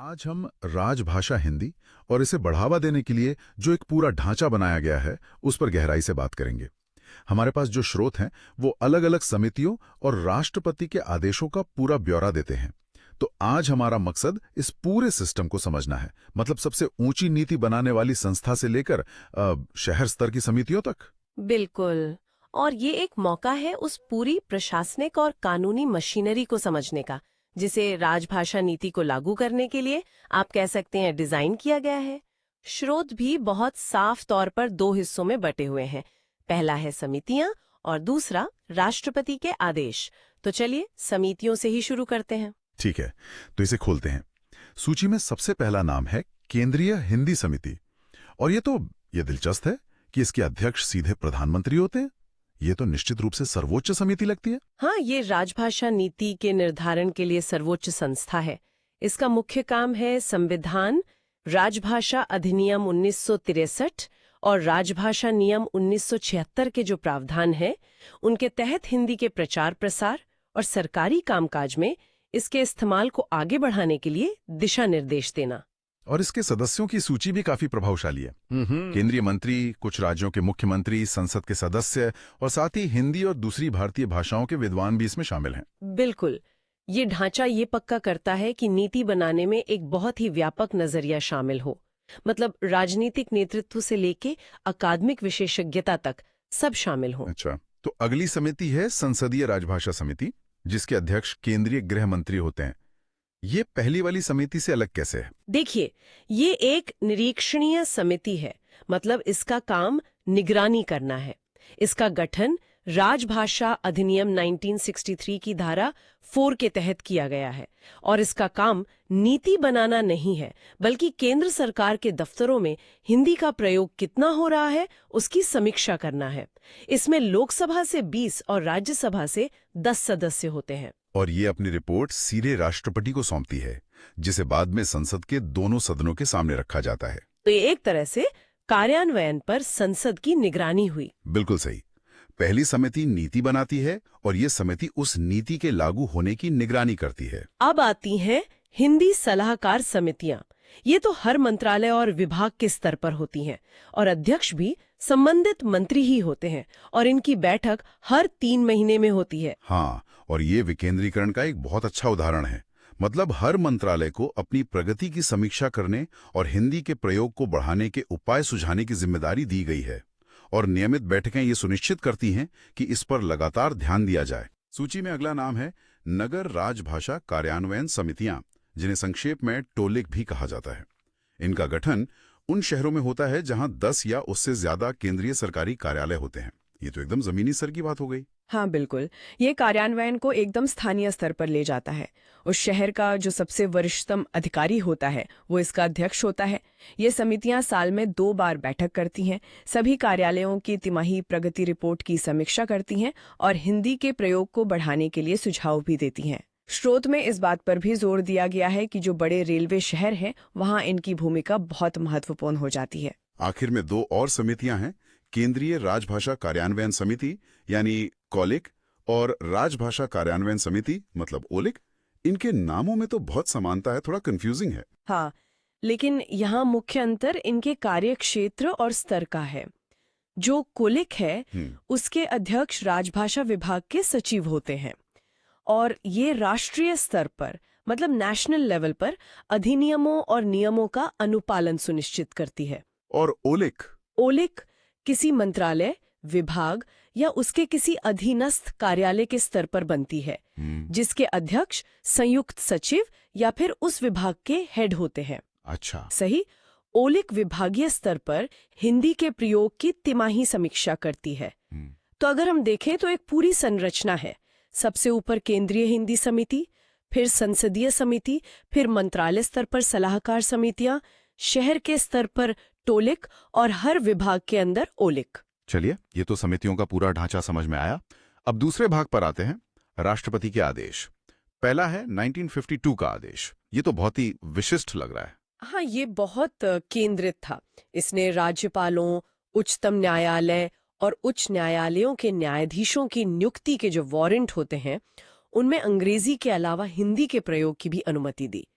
आज हम राजभाषा हिंदी और इसे बढ़ावा देने के लिए जो एक पूरा ढांचा बनाया गया है उस पर गहराई से बात करेंगे। हमारे पास जो स्रोत हैं वो अलग अलग समितियों और राष्ट्रपति के आदेशों का पूरा ब्यौरा देते हैं। तो आज हमारा मकसद इस पूरे सिस्टम को समझना है, मतलब सबसे ऊंची नीति बनाने वाली संस्था से लेकर शहर स्तर की समितियों तक। बिल्कुल। और ये एक मौका है उस पूरी प्रशासनिक और कानूनी मशीनरी को समझने का, जिसे राजभाषा नीति को लागू करने के लिए आप कह सकते हैं डिजाइन किया गया है। स्रोत भी बहुत साफ तौर पर दो हिस्सों में बटे हुए हैं। पहला है समितियां और दूसरा राष्ट्रपति के आदेश। तो चलिए समितियों से ही शुरू करते हैं। ठीक है, तो इसे खोलते हैं। सूची में सबसे पहला नाम है केंद्रीय हिंदी समिति। और ये दिलचस्प है कि इसके अध्यक्ष सीधे प्रधानमंत्री होते हैं। ये तो निश्चित रूप से सर्वोच्च समिति लगती है। हाँ, ये राजभाषा नीति के निर्धारण के लिए सर्वोच्च संस्था है। इसका मुख्य काम है संविधान, राजभाषा अधिनियम 1963 और राजभाषा नियम 1976 के जो प्रावधान हैं, उनके तहत हिंदी के प्रचार प्रसार और सरकारी कामकाज में इसके इस्तेमाल को आगे बढ़ाने के लिए दिशा निर्देश देना। और इसके सदस्यों की सूची भी काफी प्रभावशाली है। केंद्रीय मंत्री, कुछ राज्यों के मुख्यमंत्री, संसद के सदस्य और साथ ही हिंदी और दूसरी भारतीय भाषाओं के विद्वान भी इसमें शामिल हैं। बिल्कुल। ये ढांचा ये पक्का करता है कि नीति बनाने में एक बहुत ही व्यापक नजरिया शामिल हो, मतलब राजनीतिक नेतृत्व से लेके अकादमिक विशेषज्ञता तक सब शामिल हो। अच्छा, तो अगली समिति है संसदीय राजभाषा समिति, जिसके अध्यक्ष केंद्रीय गृह मंत्री होते हैं। ये पहली वाली समिति से अलग कैसे है? देखिए, ये एक निरीक्षणीय समिति है, मतलब इसका काम निगरानी करना है। इसका गठन राजभाषा अधिनियम 1963 की धारा 4 के तहत किया गया है और इसका काम नीति बनाना नहीं है, बल्कि केंद्र सरकार के दफ्तरों में हिंदी का प्रयोग कितना हो रहा है उसकी समीक्षा करना है। इसमें लोकसभा से 20 और राज्यसभा से 10 सदस्य होते हैं। और ये अपनी रिपोर्ट सीधे राष्ट्रपति को सौंपती है, जिसे बाद में संसद के दोनों सदनों के सामने रखा जाता है। तो ये एक तरह से कार्यान्वयन पर संसद की निगरानी हुई। बिल्कुल सही। पहली समिति नीति बनाती है और ये समिति उस नीति के लागू होने की निगरानी करती है। अब आती हैं हिंदी सलाहकार समितियां। ये तो हर मंत्रालय और विभाग के स्तर पर होती हैं और अध्यक्ष भी संबंधित मंत्री ही होते हैं और इनकी बैठक हर 3 महीने में होती है। हाँ, और ये विकेंद्रीकरण का एक बहुत अच्छा उदाहरण है। मतलब हर मंत्रालय को अपनी प्रगति की समीक्षा करने और हिंदी के प्रयोग को बढ़ाने के उपाय सुझाने की जिम्मेदारी दी गई है और नियमित बैठकें ये सुनिश्चित करती हैं कि इस पर लगातार ध्यान दिया जाए। सूची में अगला नाम है नगर राजभाषा कार्यान्वयन समितियां, जिन्हें संक्षेप में टोलिक भी कहा जाता है। इनका गठन उन शहरों में होता है जहां 10 या उससे ज्यादा केंद्रीय सरकारी कार्यालय होते हैं। ये तो एकदम जमीनी स्तर की बात हो गई। हाँ बिल्कुल, ये कार्यान्वयन को एकदम स्थानीय स्तर पर ले जाता है। उस शहर का जो सबसे वरिष्ठतम अधिकारी होता है वो इसका अध्यक्ष होता है। ये समितियां साल में 2 बार बैठक करती हैं, सभी कार्यालयों की तिमाही प्रगति रिपोर्ट की समीक्षा करती हैं और हिंदी के प्रयोग को बढ़ाने के लिए सुझाव भी देती हैं। स्रोत में इस बात पर भी जोर दिया गया है कि जो बड़े रेलवे शहर हैं वहाँ इनकी भूमिका बहुत महत्वपूर्ण हो जाती है। आखिर में 2 और समितियां हैं, केंद्रीय राजभाषा कार्यान्वयन समिति यानी कॉलिक और राजभाषा कार्यान्वयन समिति मतलब ओलिक। इनके नामों में तो बहुत समानता है, थोड़ा कंफ्यूजिंग है। हाँ, लेकिन यहाँ मुख्य अंतर इनके कार्यक्षेत्र और स्तर का है। जो कोलिक है उसके अध्यक्ष राजभाषा विभाग के सचिव होते हैं और ये राष्ट्रीय स्तर पर मतलब नेशनल लेवल पर अधिनियमों और नियमों का अनुपालन सुनिश्चित करती है। और ओलिक किसी मंत्रालय, विभाग या उसके किसी अधीनस्थ कार्यालय के स्तर पर बनती है, जिसके अध्यक्ष संयुक्त सचिव या फिर उस विभाग के हेड होते हैं। अच्छा, सही। ओलिक विभागीय स्तर पर हिंदी के प्रयोग की तिमाही समीक्षा करती है। तो अगर हम देखें तो एक पूरी संरचना है। सबसे ऊपर केंद्रीय हिंदी समिति, फिर संसदीय समिति, फिर मंत्रालय स्तर पर सलाहकार समितियां, शहर के स्तर पर टोलिक और हर विभाग के अंदर ओलिक। चलिए, ये तो समितियों का पूरा ढांचा समझ में आया। अब दूसरे भाग पर आते हैं, राष्ट्रपति के आदेश। पहला है 1952 का आदेश। ये तो बहुत ही विशिष्ट लग रहा है। हाँ, ये बहुत केंद्रित था। इसने राज्यपालों, उच्चतम न्यायालय और उच्च न्यायालयों के न्यायाधीशों की नियुक्ति के जो वारंट होते हैं उनमें अंग्रेजी के अलावा हिंदी के प्रयोग की भी अनुमति दी।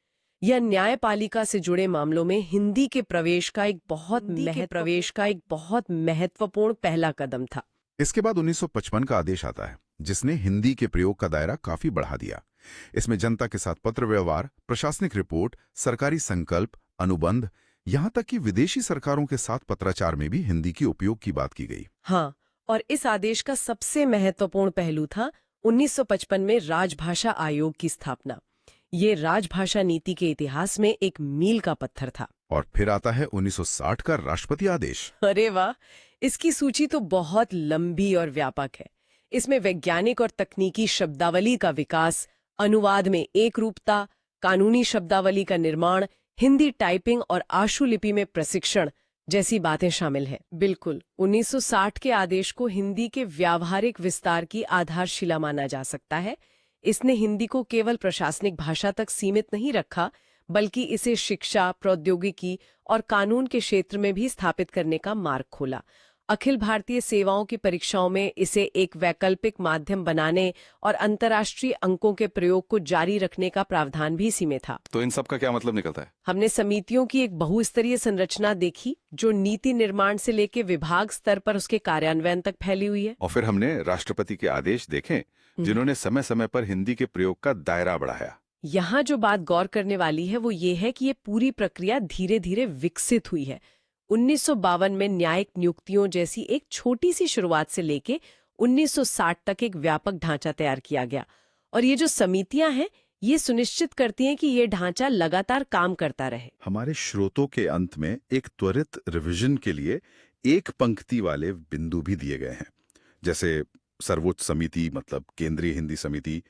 यह न्यायपालिका से जुड़े मामलों में हिंदी के प्रवेश का एक बहुत महत्वपूर्ण पहला कदम था। इसके बाद 1955 का आदेश आता है, जिसने हिंदी के प्रयोग का दायरा काफी बढ़ा दिया। इसमें जनता के साथ पत्र व्यवहार, प्रशासनिक रिपोर्ट, सरकारी संकल्प, अनुबंध, यहाँ तक कि विदेशी सरकारों के साथ पत्राचार में भी हिंदी के उपयोग की बात की गई। हाँ, और इस आदेश का सबसे महत्वपूर्ण पहलू था 1955 में राजभाषा आयोग की स्थापना। ये राजभाषा नीति के इतिहास में एक मील का पत्थर था। और फिर आता है 1960 का राष्ट्रपति आदेश। अरे वाह, इसकी सूची तो बहुत लंबी और व्यापक है। इसमें वैज्ञानिक और तकनीकी शब्दावली का विकास, अनुवाद में एकरूपता, कानूनी शब्दावली का निर्माण, हिंदी टाइपिंग और आशुलिपि में प्रशिक्षण जैसी बातें शामिल हैं। बिल्कुल, 1960 के आदेश को हिंदी के व्यावहारिक विस्तार की आधारशिला माना जा सकता है। इसने हिंदी को केवल प्रशासनिक भाषा तक सीमित नहीं रखा, बल्कि इसे शिक्षा, प्रौद्योगिकी और कानून के क्षेत्र में भी स्थापित करने का मार्ग खोला। अखिल भारतीय सेवाओं की परीक्षाओं में इसे एक वैकल्पिक माध्यम बनाने और अंतर्राष्ट्रीय अंकों के प्रयोग को जारी रखने का प्रावधान भी इसमें था। तो इन सब का क्या मतलब निकलता है? हमने समितियों की एक बहुस्तरीय संरचना देखी, जो नीति निर्माण से लेकर विभाग स्तर पर उसके कार्यान्वयन तक फैली हुई है। और फिर हमने राष्ट्रपति के आदेश देखे, जिन्होंने समय समय पर हिंदी के प्रयोग का दायरा बढ़ाया। यहाँ जो बात गौर करने वाली है वो ये है कि ये पूरी प्रक्रिया धीरे धीरे विकसित हुई है। 1952 में न्यायिक नियुक्तियों जैसी एक छोटी सी शुरुआत से लेके 1960 तक एक व्यापक ढांचा तैयार किया गया। और ये जो समितियां हैं, ये सुनिश्चित करती हैं कि ये ढांचा लगातार काम करता रहे। हमारे श्रोतों के अंत में एक त्वरित रिवीजन के लिए एक पंक्ति वाले बिंदु भी दिए गए हैं, जैसे सर्वोच्च समिति मतलब केंद्रीय हिंदी समिति,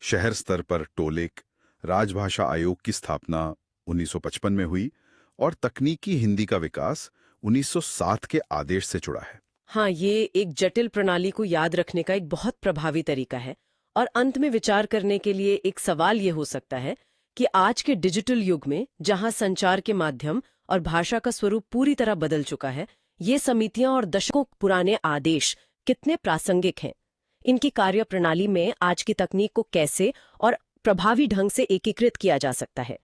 शहर स्तर पर टोलेक, राजभाषा आयोग की स्थापना 1955 में हुई और तकनीकी हिंदी का विकास 1960 के आदेश से जुड़ा है। हाँ, ये एक जटिल प्रणाली को याद रखने का एक बहुत प्रभावी तरीका है। और अंत में विचार करने के लिए एक सवाल ये हो सकता है कि आज के डिजिटल युग में, जहां संचार के माध्यम और भाषा का स्वरूप पूरी तरह बदल चुका है, ये समितियां और दशकों पुराने आदेश कितने प्रासंगिक हैं। इनकी कार्यप्रणाली में आज की तकनीक को कैसे और प्रभावी ढंग से एकीकृत किया जा सकता है।